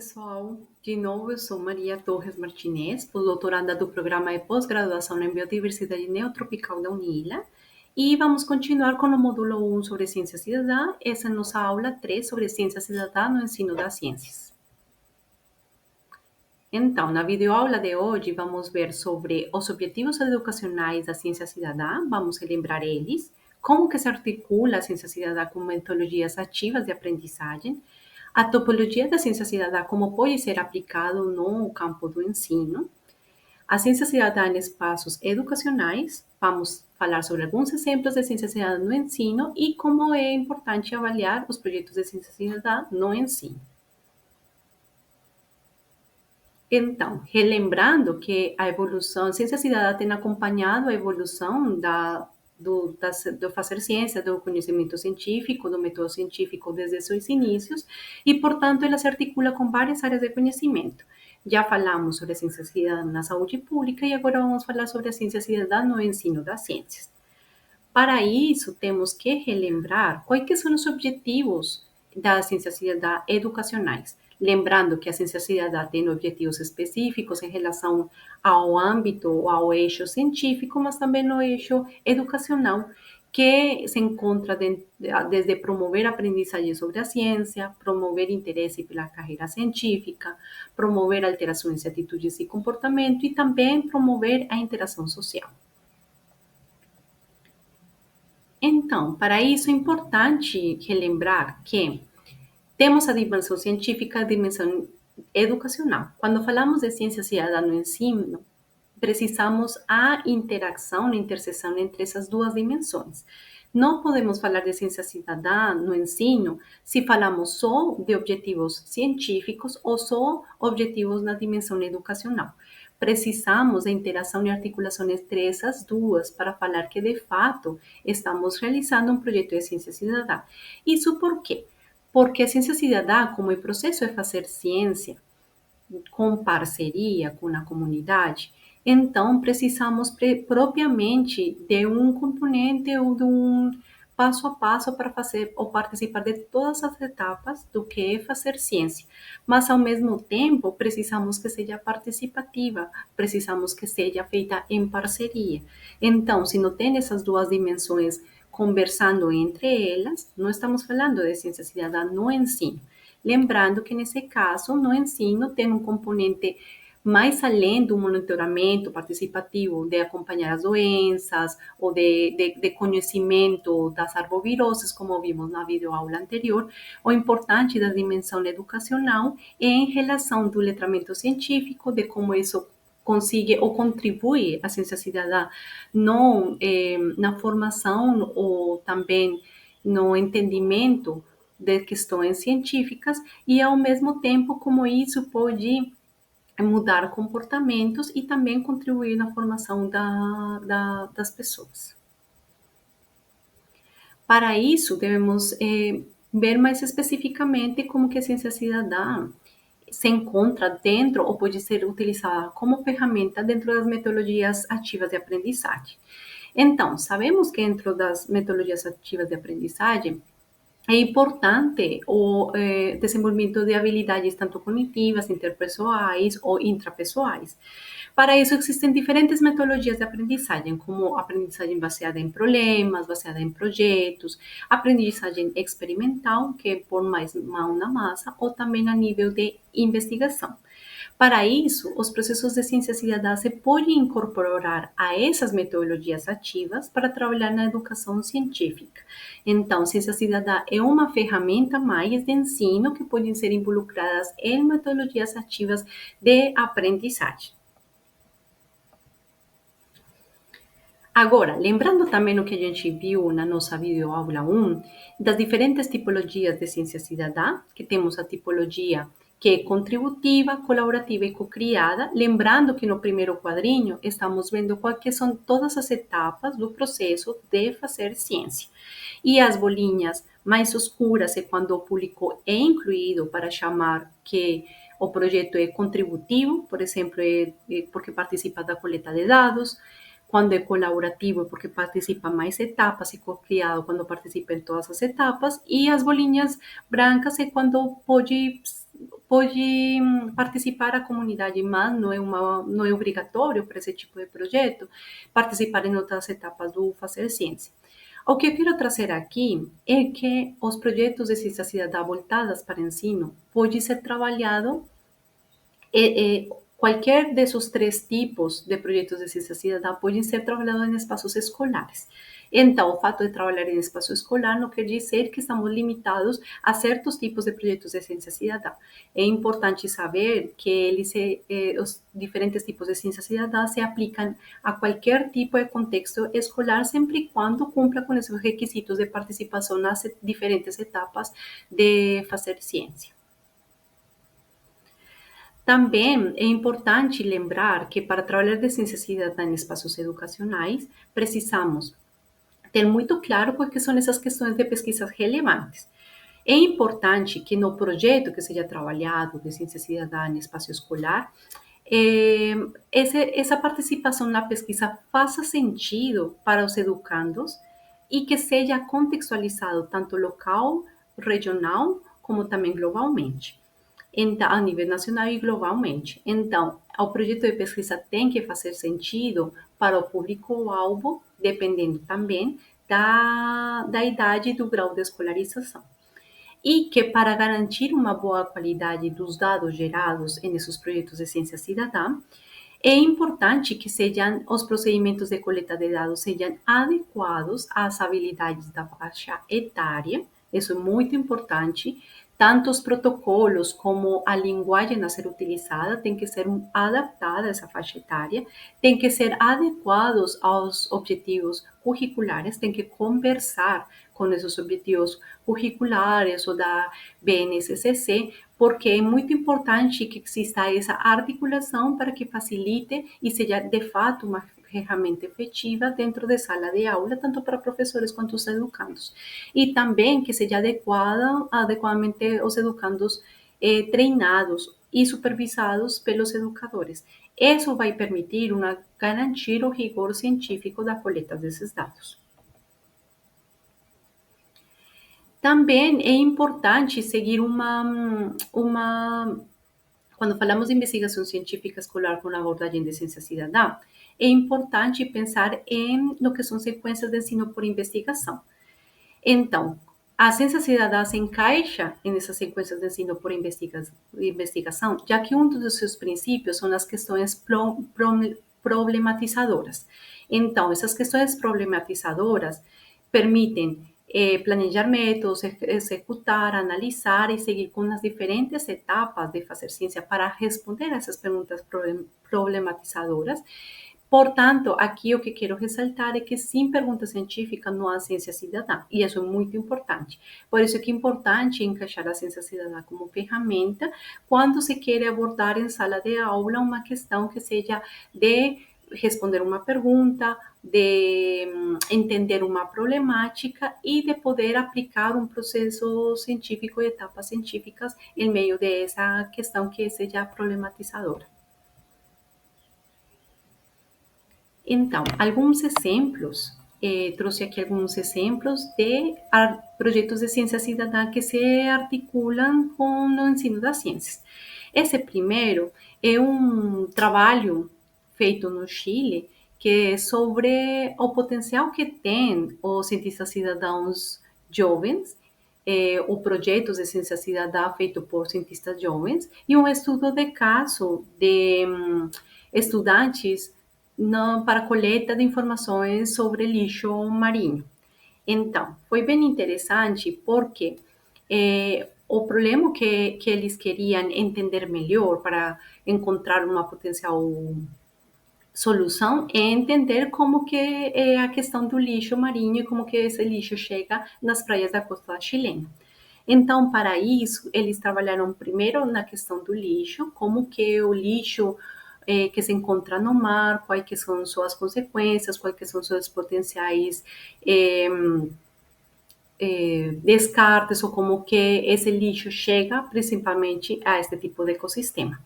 pessoal. De novo, eu sou Maria Torres Martinez, doutoranda do Programa de Pós-Graduação em Biodiversidade Neotropical da UNILA, e vamos continuar com o módulo 1 sobre Ciência Cidadã, essa é a nossa aula 3 sobre Ciência Cidadã no ensino das ciências. Então, na videoaula de hoje, vamos ver sobre os objetivos educacionais da ciência cidadã, vamos relembrar eles, como que se articula a ciência cidadã com metodologias ativas de aprendizagem, a topologia da ciência cidadã, como pode ser aplicado no campo do ensino, a ciência cidadã em espaços educacionais, vamos falar sobre alguns exemplos de ciência cidadã no ensino e como é importante avaliar os projetos de ciência cidadã no ensino. Então, relembrando que a evolução, a ciência cidadã tem acompanhado a evolução do fazer ciência, do conhecimento científico, do método científico desde seus inícios, e, portanto, ela se articula com várias áreas de conhecimento. Já falamos sobre a ciência cidadã na saúde pública e agora vamos falar sobre a ciência cidadã no ensino das ciências. Para isso, temos que relembrar quais são os objetivos da ciência cidadã educacionais. Lembrando que a ciência cidadã tem objetivos específicos em relação ao âmbito, ao eixo científico, mas também no eixo educacional, que se encontra desde promover a aprendizagem sobre a ciência, promover interesse pela carreira científica, promover alterações de atitudes e comportamento e também promover a interação social. Então, para isso é importante relembrar que temos a dimensão científica, a dimensão educacional. Quando falamos de ciência cidadã no ensino, precisamos a interação, a interseção entre essas duas dimensões. Não podemos falar de ciência cidadã no ensino se falamos só de objetivos científicos ou só objetivos na dimensão educacional. Precisamos de interação e articulação entre essas duas para falar que, de fato, estamos realizando um projeto de ciência cidadã. Isso por quê? Porque a ciência cidadã, como o processo de fazer ciência com parceria com a comunidade, então precisamos propriamente de um componente ou de um passo a passo para fazer ou participar de todas as etapas do que é fazer ciência. Mas, ao mesmo tempo, precisamos que seja participativa, precisamos que seja feita em parceria. Então, se não tem essas duas dimensões conversando entre elas, não estamos falando de ciência cidadã no ensino. Lembrando que, nesse caso, no ensino tem um componente mais além do monitoramento participativo, de acompanhar as doenças ou de conhecimento das arboviroses, como vimos na videoaula anterior, o importante da dimensão educacional é em relação do letramento científico, de como isso consiga ou contribui a ciência cidadã na formação ou também no entendimento de questões científicas e, ao mesmo tempo, como isso pode mudar comportamentos e também contribuir na formação das pessoas. Para isso, devemos ver mais especificamente como que a ciência cidadã se encontra dentro ou pode ser utilizada como ferramenta dentro das metodologias ativas de aprendizagem. Então, sabemos que dentro das metodologias ativas de aprendizagem, é importante o desenvolvimento de habilidades tanto cognitivas, interpessoais ou intrapessoais. Para isso, existem diferentes metodologias de aprendizagem, como aprendizagem baseada em problemas, baseada em projetos, aprendizagem experimental, que é por mais mão na massa, ou também a nível de investigação. Para isso, os processos de ciência cidadã se podem incorporar a essas metodologias ativas para trabalhar na educação científica. Então, ciência cidadã é uma ferramenta mais de ensino que podem ser involucradas em metodologias ativas de aprendizagem. Agora, lembrando também o que a gente viu na nossa videoaula 1, das diferentes tipologias de ciência cidadã, que temos a tipologia que é contributiva, colaborativa e co-criada, lembrando que no primeiro quadrinho estamos vendo quais são todas as etapas do processo de fazer ciência. E as bolinhas mais escuras é quando o público é incluído para chamar que o projeto é contributivo, por exemplo, porque participa da coleta de dados. quando é colaborativo, porque participa mais etapas, e co-criado quando participa em todas as etapas, e as bolinhas brancas é quando pode participar a comunidade, mas não é obrigatório para esse tipo de projeto participar em outras etapas do Fazer Ciência. O que eu quero trazer aqui é que os projetos de ciência cidadã voltadas para ensino pode ser trabalhado qualquer desses três tipos de projetos de ciência cidadã podem ser trabalhados em espaços escolares. Então, o fato de trabalhar em espaço escolar não quer dizer que estamos limitados a certos tipos de projetos de ciência cidadã. É importante saber que os diferentes tipos de ciência cidadã se aplicam a qualquer tipo de contexto escolar, sempre e quando cumpra com esses requisitos de participação nas diferentes etapas de fazer ciência. Também é importante lembrar que para trabalhar de ciência cidadã em espaços educacionais, precisamos ter muito claro quais são essas questões de pesquisas relevantes. É importante que no projeto que seja trabalhado de ciência cidadã em espaço escolar, essa participação na pesquisa faça sentido para os educandos e que seja contextualizado tanto local, regional, como também globalmente. Então, a nível nacional e globalmente. Então, o projeto de pesquisa tem que fazer sentido para o público-alvo, dependendo também da idade e do grau de escolarização. E que para garantir uma boa qualidade dos dados gerados nesses projetos de ciência cidadã, é importante que os procedimentos de coleta de dados sejam adequados às habilidades da faixa etária. Isso é muito importante. Tanto os protocolos como a linguagem a ser utilizada tem que ser adaptada a essa faixa etária, tem que ser adequados aos objetivos curriculares, tem que conversar com esses objetivos curriculares ou da BNCCC, porque é muito importante que exista essa articulação para que facilite e seja de fato uma ferramenta efetiva dentro da sala de aula, tanto para professores quanto os educandos. E também que seja adequadamente os educandos treinados e supervisados pelos educadores. Isso vai permitir garantir o rigor científico da coleta desses dados. Também é importante seguir quando falamos de investigação científica escolar com abordagem de ciência cidadã, é importante pensar no que são sequências de ensino por investigação. Então, a ciência cidadã se encaixa nessas sequências de ensino por investigação, já que um dos seus princípios são as questões problematizadoras. Então, essas questões problematizadoras permitem planejar métodos, executar, analisar e seguir com as diferentes etapas de fazer ciência para responder a essas perguntas problematizadoras. Portanto, aqui o que quero ressaltar é que sem pergunta científica não há ciência cidadã, e isso é muito importante. Por isso que é importante encaixar a ciência cidadã como ferramenta quando se quer abordar em sala de aula uma questão que seja de responder uma pergunta, de entender uma problemática e de poder aplicar um processo científico e etapas científicas em meio dessa questão que seja problematizadora. Então, alguns exemplos, trouxe aqui alguns exemplos de projetos de ciência cidadã que se articulam com o ensino das ciências. Esse primeiro é um trabalho feito no Chile, que é sobre o potencial que tem os cientistas cidadãos jovens, o projeto de ciência cidadã feito por cientistas jovens, e um estudo de caso de estudantes para coleta de informações sobre lixo marinho. Então, foi bem interessante porque o problema que eles queriam entender melhor para encontrar uma potencial solução é entender como que é a questão do lixo marinho e como que esse lixo chega nas praias da costa chilena. Então, para isso, eles trabalharam primeiro na questão do lixo, como que o lixo que se encontra no mar, quais que são suas consequências, quais que são seus potenciais descartes, ou como que esse lixo chega principalmente a este tipo de ecossistema.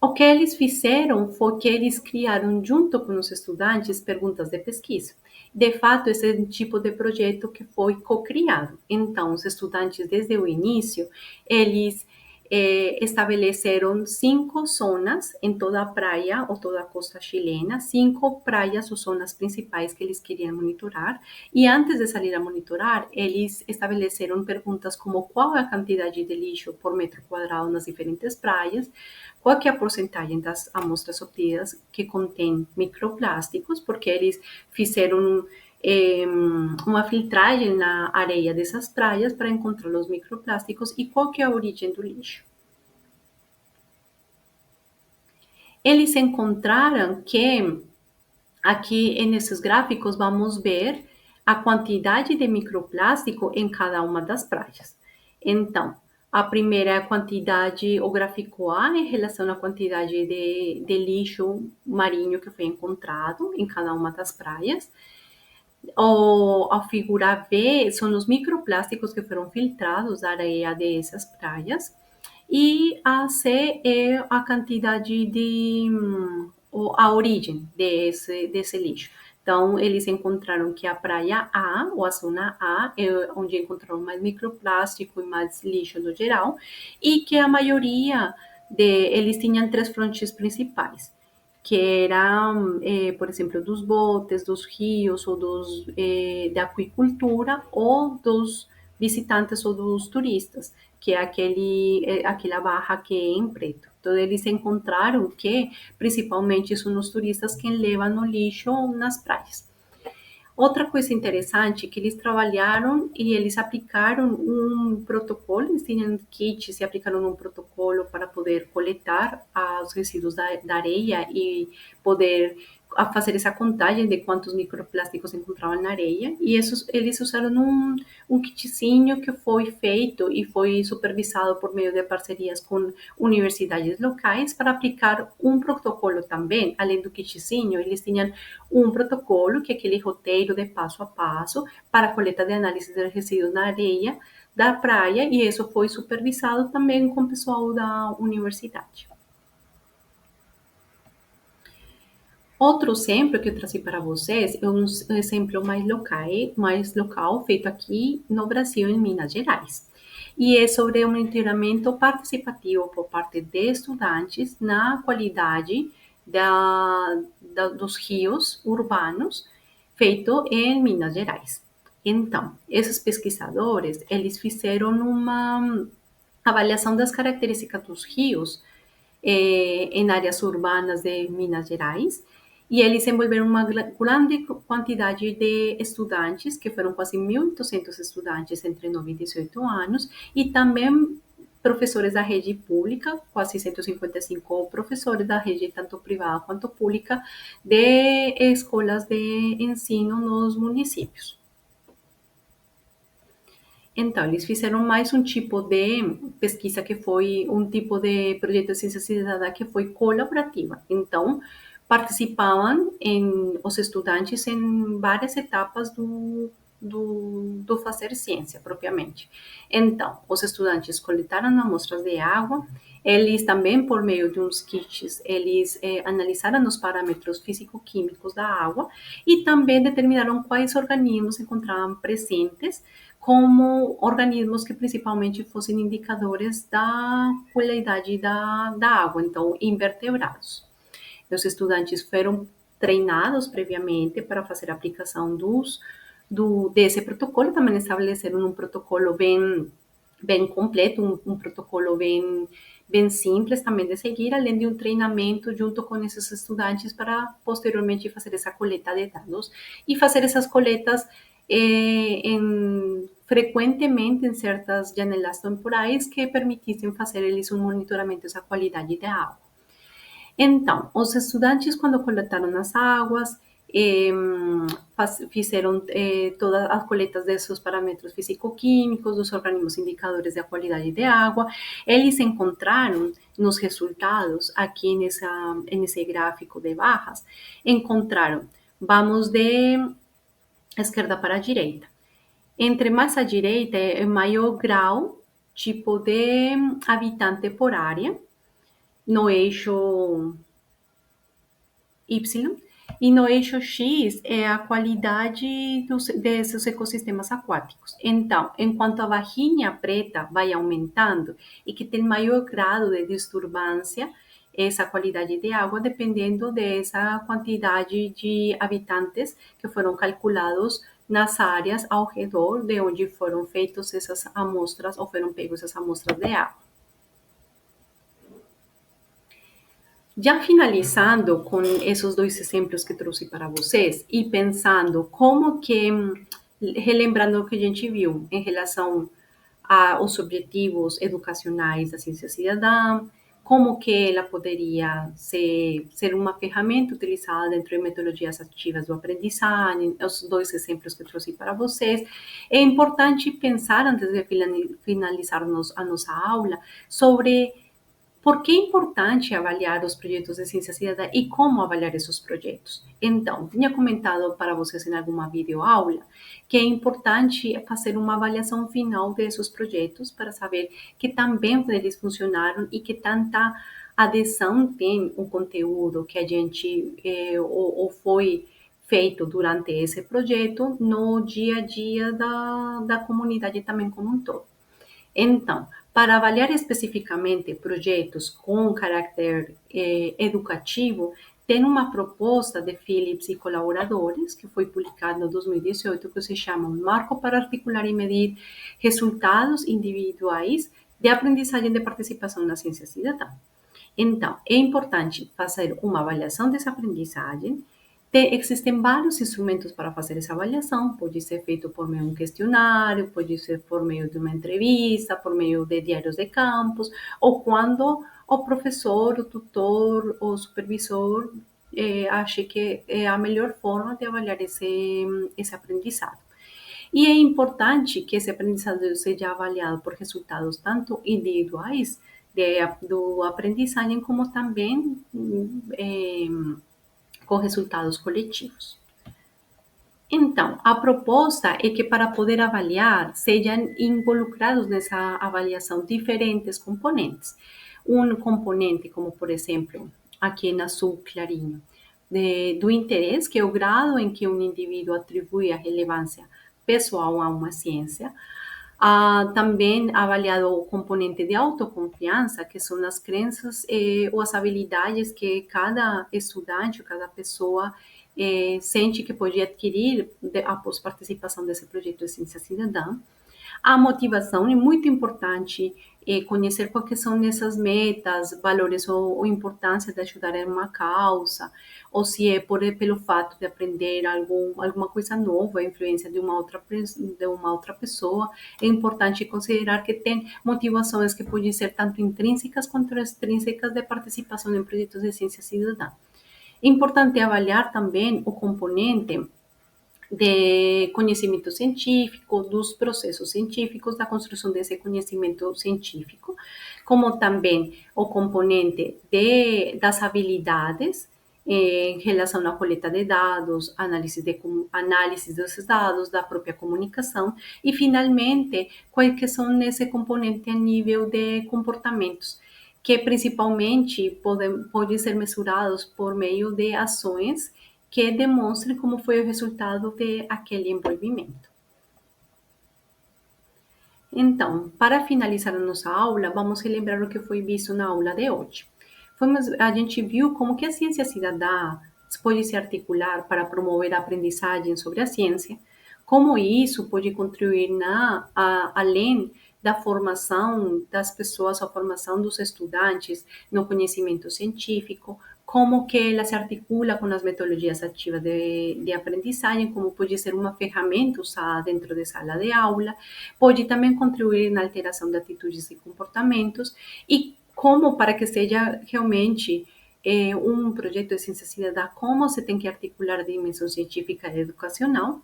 O que eles fizeram foi que eles criaram, junto com os estudantes, perguntas de pesquisa. De fato, esse é um tipo de projeto que foi co-criado. Então, os estudantes, desde o início, eles estabeleceram 5 zonas em toda a praia ou toda a costa chilena, 5 praias ou zonas principais que eles queriam monitorar. E antes de sair a monitorar, eles estabeleceram perguntas como qual é a quantidade de lixo por metro quadrado nas diferentes praias, qual que é a porcentagem das amostras obtidas que contém microplásticos, porque eles fizeram uma filtragem na areia dessas praias para encontrar os microplásticos e qual que é a origem do lixo. Eles encontraram que aqui nesses gráficos vamos ver a quantidade de microplástico em cada uma das praias. Então, a primeira é a quantidade, o gráfico A em relação à quantidade de lixo marinho que foi encontrado em cada uma das praias. A figura B são os microplásticos que foram filtrados da areia dessas praias. E a C é a quantidade a origem desse lixo. Então, eles encontraram que a praia A, ou a zona A, é onde encontraram mais microplástico e mais lixo no geral, e que a maioria eles tinham 3 frontes principais, que eram, por exemplo, dos botes, dos rios, ou da aquicultura, ou dos visitantes ou dos turistas, que é aquela barra que é em preto. Então, eles encontraram que, principalmente, são os turistas quem levam o lixo nas praias. Outra coisa interessante é que eles trabalharam e eles aplicaram um protocolo, eles tinham kits e aplicaram um protocolo para poder coletar os resíduos da areia e poder fazer essa contagem de quantos microplásticos encontravam na areia. E eles usaram um kitzinho que foi feito e foi supervisado por meio de parcerias com universidades locais para aplicar um protocolo também. Além do kitzinho, eles tinham um protocolo, que é aquele roteiro de passo a passo para a coleta de análise de resíduos na areia da praia, e isso foi supervisado também com o pessoal da universidade. Outro exemplo que eu trouxe para vocês é um exemplo mais local, feito aqui no Brasil, em Minas Gerais. E é sobre o monitoramento participativo por parte de estudantes na qualidade dos rios urbanos, feito em Minas Gerais. Então, esses pesquisadores, eles fizeram uma avaliação das características dos rios em áreas urbanas de Minas Gerais, e eles envolveram uma grande quantidade de estudantes, que foram quase 1.800 estudantes entre 9 e 18 anos, e também professores da rede pública, quase 155 professores da rede tanto privada quanto pública, de escolas de ensino nos municípios. Então, eles fizeram mais um tipo de pesquisa que foi um tipo de projeto de ciência cidadã que foi colaborativa. Então, participavam os estudantes em várias etapas do fazer ciência, propriamente. Então, os estudantes coletaram amostras de água, eles também, por meio de uns kits, eles analisaram os parâmetros físico-químicos da água e também determinaram quais organismos se encontravam presentes, como organismos que principalmente fossem indicadores da qualidade da água, então invertebrados. Os estudantes foram treinados previamente para fazer a aplicação desse protocolo, também estabeleceram um protocolo bem completo, um protocolo bem simples também de seguir, além de um treinamento junto com esses estudantes para posteriormente fazer essa coleta de dados e fazer essas coletas frequentemente em certas janelas temporais que permitissem fazer eles um monitoramento dessa qualidade da água. Então, os estudantes, quando coletaram as águas, fizeram todas as coletas desses parâmetros físico-químicos, dos organismos indicadores da qualidade de água. Eles encontraram nos resultados, aqui nesse gráfico de barras, encontraram, vamos de esquerda para a direita. Entre mais à direita é maior grau, tipo de habitante por área, no eixo Y, e no eixo X é a qualidade desses ecossistemas aquáticos. Então, enquanto a barrinha preta vai aumentando e que tem maior grau de disturbância, essa qualidade de água, dependendo dessa quantidade de habitantes que foram calculados nas áreas ao redor de onde foram feitas essas amostras ou foram pegas essas amostras de água. Já finalizando com esses dois exemplos que trouxe para vocês e pensando como que, relembrando o que a gente viu em relação aos objetivos educacionais da ciência cidadã, como que ela poderia ser uma ferramenta utilizada dentro de metodologias ativas do aprendizagem, os dois exemplos que trouxe para vocês. É importante pensar, antes de finalizarmos a nossa aula, sobre por que é importante avaliar os projetos de ciência cidadã e como avaliar esses projetos? Então, tinha comentado para vocês em alguma videoaula que é importante fazer uma avaliação final desses projetos para saber que também eles funcionaram e que tanta adesão tem o conteúdo que a gente ou foi feito durante esse projeto no dia a dia da comunidade também como um todo. Então, para avaliar especificamente projetos com caráter educativo, tem uma proposta de Phillips e colaboradores, que foi publicada em 2018, que se chama Marco para Articular e Medir Resultados Individuais de Aprendizagem de Participação na Ciência Cidadã. Então, é importante fazer uma avaliação dessa aprendizagem. Existem vários instrumentos para fazer essa avaliação. Pode ser feito por meio de um questionário, pode ser por meio de uma entrevista, por meio de diários de campus, ou quando o professor, o tutor, o supervisor ache que é a melhor forma de avaliar esse aprendizado. E é importante que esse aprendizado seja avaliado por resultados tanto individuais do aprendizagem, como também com resultados coletivos. Então, a proposta é que para poder avaliar, sejam involucrados nessa avaliação diferentes componentes. Um componente, como por exemplo, aqui em azul clarinho, do interesse, que é o grau em que um indivíduo atribui a relevância pessoal a uma ciência. Também avaliado o componente de autoconfiança, que são as crenças ou as habilidades que cada estudante, cada pessoa sente que pode adquirir após participação desse projeto de ciência cidadã. A motivação é muito importante, conhecer quais são essas metas, valores ou importância de ajudar em uma causa, ou se é pelo fato de aprender alguma coisa nova, a influência de uma outra pessoa. É importante considerar que tem motivações que podem ser tanto intrínsecas quanto extrínsecas de participação em projetos de ciência cidadã. É importante avaliar também o componente de conhecimento científico, dos processos científicos, da construção desse conhecimento científico, como também o componente das habilidades em relação à coleta de dados, análise desses dados, da própria comunicação, e, finalmente, quais que são esse componente a nível de comportamentos, que principalmente podem ser mensurados por meio de ações que demonstrem como foi o resultado de aquele envolvimento. Então, para finalizar a nossa aula, vamos relembrar o que foi visto na aula de hoje. A gente viu como que a ciência cidadã pode se articular para promover a aprendizagem sobre a ciência, como isso pode contribuir além da formação das pessoas, a formação dos estudantes no conhecimento científico, como que ela se articula com as metodologias ativas de aprendizagem, como pode ser uma ferramenta usada dentro da sala de aula, pode também contribuir na alteração de atitudes e comportamentos, e como para que seja realmente um projeto de ciência cidadã, como se tem que articular a dimensão científica e educacional,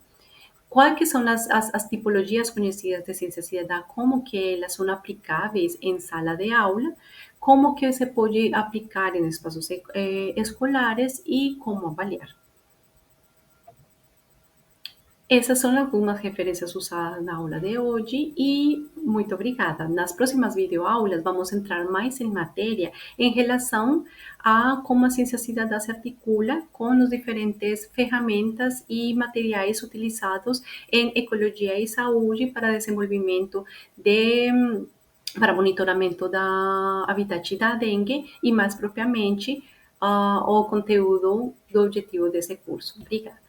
quais são as tipologias conhecidas de ciência cidadã, como que elas são aplicáveis em sala de aula, como que se pode aplicar em espaços escolares e como avaliar. Essas são algumas referências usadas na aula de hoje e muito obrigada. Nas próximas videoaulas vamos entrar mais em matéria em relação a como a ciência cidadã se articula com as diferentes ferramentas e materiais utilizados em ecologia e saúde para desenvolvimento de para monitoramento da habitat da dengue e mais propriamente o conteúdo do objetivo desse curso. Obrigada.